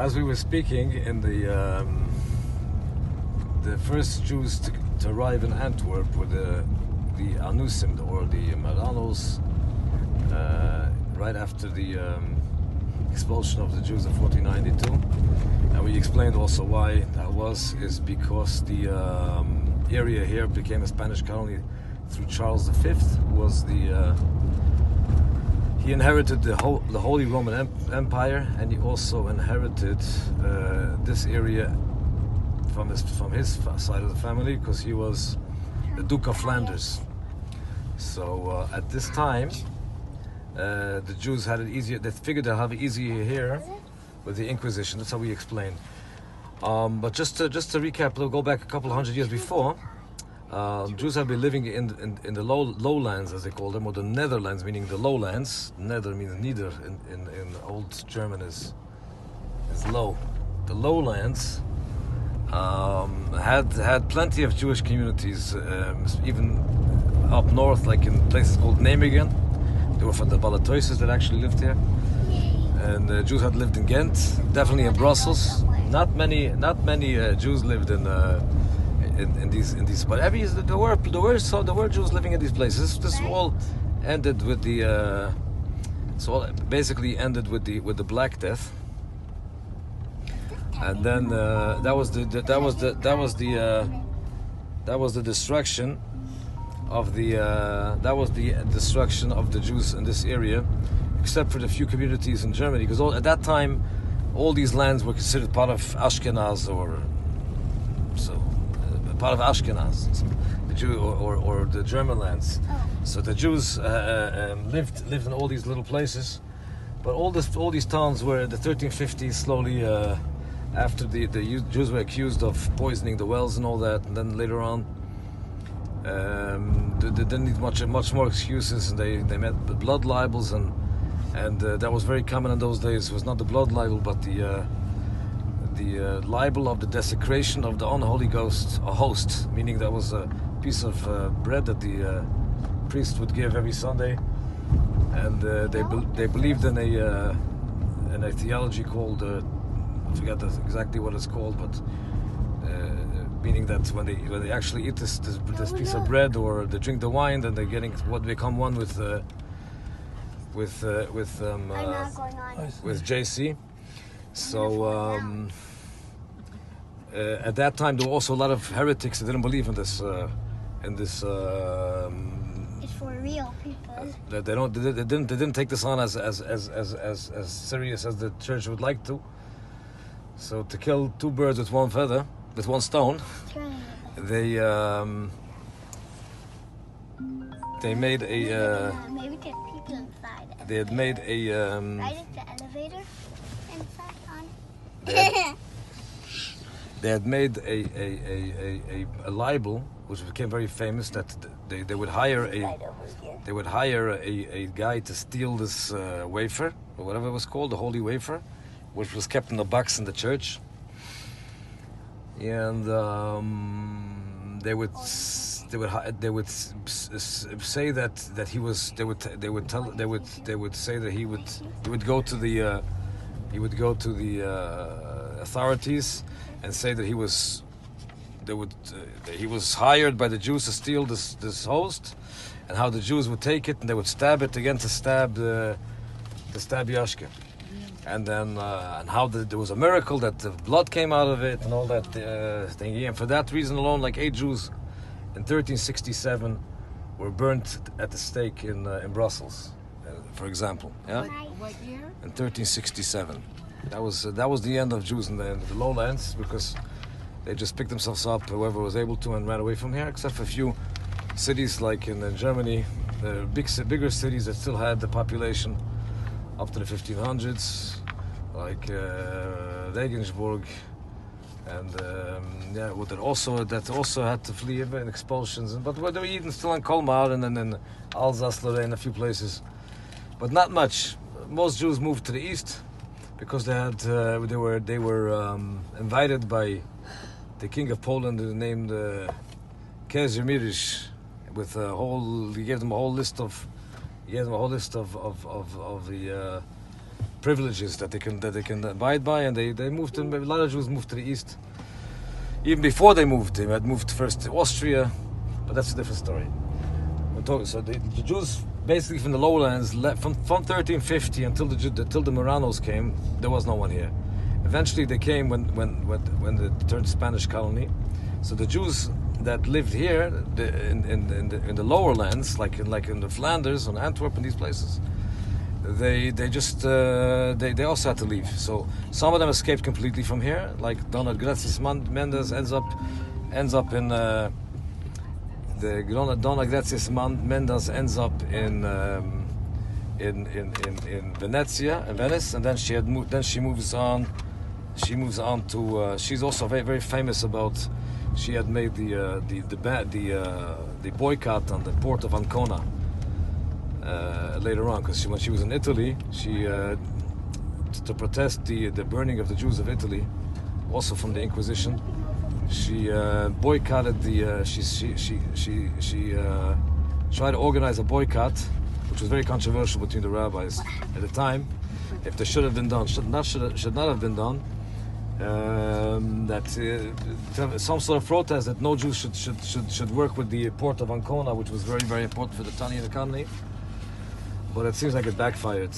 As we were speaking, in the first Jews to arrive in Antwerp were the Anusim, or the Maranos, right after the expulsion of the Jews in 1492. And we explained also why that is because the area here became a Spanish colony through Charles V, who was he inherited the Holy Roman Empire, and he also inherited this area from his side of the family, because he was the Duke of Flanders. So at this time, the Jews had it easier. They figured they'd have it easier here with the Inquisition. That's how we explained. But just to recap, we'll go back a couple of hundred years before. Jews have been living in the lowlands, as they call them, or the Netherlands, meaning the lowlands. Nether means neither in old German is low. The lowlands had plenty of Jewish communities, even up north, like in places called Nijmegen. They were from the Balatoises that actually lived here, and Jews had lived in Ghent, definitely in Brussels. Not many Jews lived in these, but there were Jews living in these places. This all ended with the basically ended with the Black Death, and then that was the destruction of the Jews in this area, except for the few communities in Germany, because at that time all these lands were considered part of Ashkenaz, part of Ashkenaz, the Jew or the German lands. So the Jews lived in all these little places, but all these towns were in the 1350s slowly. After the Jews were accused of poisoning the wells and all that, and then later on, they didn't need much more excuses, and they met blood libels, and that was very common in those days. It was not the blood libel, but the libel of the desecration of the unholy host, meaning that was a piece of bread that the priest would give every Sunday, and they believed in a theology called I forget exactly what it's called, but meaning that when they actually eat this piece of bread, or they drink the wine, then they're getting what become one with JC. So at that time there were also a lot of heretics that didn't believe in this. It's for real people. They didn't take this on as serious as the church would like to. So to kill two birds with one feather, with one stone, they made a. Maybe get people inside. They had made a. Right at the elevator inside on. They had made a libel, which became very famous. That they would hire a guy to steal this wafer, or whatever it was called, the holy wafer, which was kept in the box in the church, and they would say that he was. They would say that he would go to the authorities and say that he was hired by the Jews to steal this host, and how the Jews would take it and they would stab it again to stab Yashka. And then and how there was a miracle that the blood came out of it and all that thing. And for that reason alone, like 8 Jews in 1367 were burnt at the stake in Brussels, for example. Yeah. What year? In 1367. That was the end of Jews in the lowlands, because they just picked themselves up, whoever was able to, and ran away from here, except for a few cities like in Germany, bigger cities that still had the population up to the 1500s, like Regensburg, and that also had to flee in expulsions. But they were even still in Colmar and then in Alsace, Lorraine, a few places, but not much. Most Jews moved to the east because they were invited by the king of Poland, named Kazimierz, with a whole. He gave them a whole list of the privileges that they can abide by, and they moved. A lot of Jews moved to the east. Even before they had moved first to Austria, but that's a different story. So the Jews basically from the lowlands from 1350 until the Moranos came. There was no one here. Eventually they came when they turned Spanish colony. So the Jews that lived here in the lower lands, like in the Flanders and Antwerp and these places, they also had to leave. So some of them escaped completely from here, like Dona Gracia Mendes ends up in the Dona Gracia Mendes ends up in Venice, and then she moves on to she's also very, very famous about. She had made the boycott on the port of Ancona later on, because when she was in Italy, she to protest the burning of the Jews of Italy, also from the Inquisition, she boycotted she tried to organize a boycott, which was very controversial between the rabbis at the time. If they should have been done, should not have been done. Some sort of protest that no Jews should work with the port of Ancona, which was very, very important for the Italian economy. But it seems like it backfired.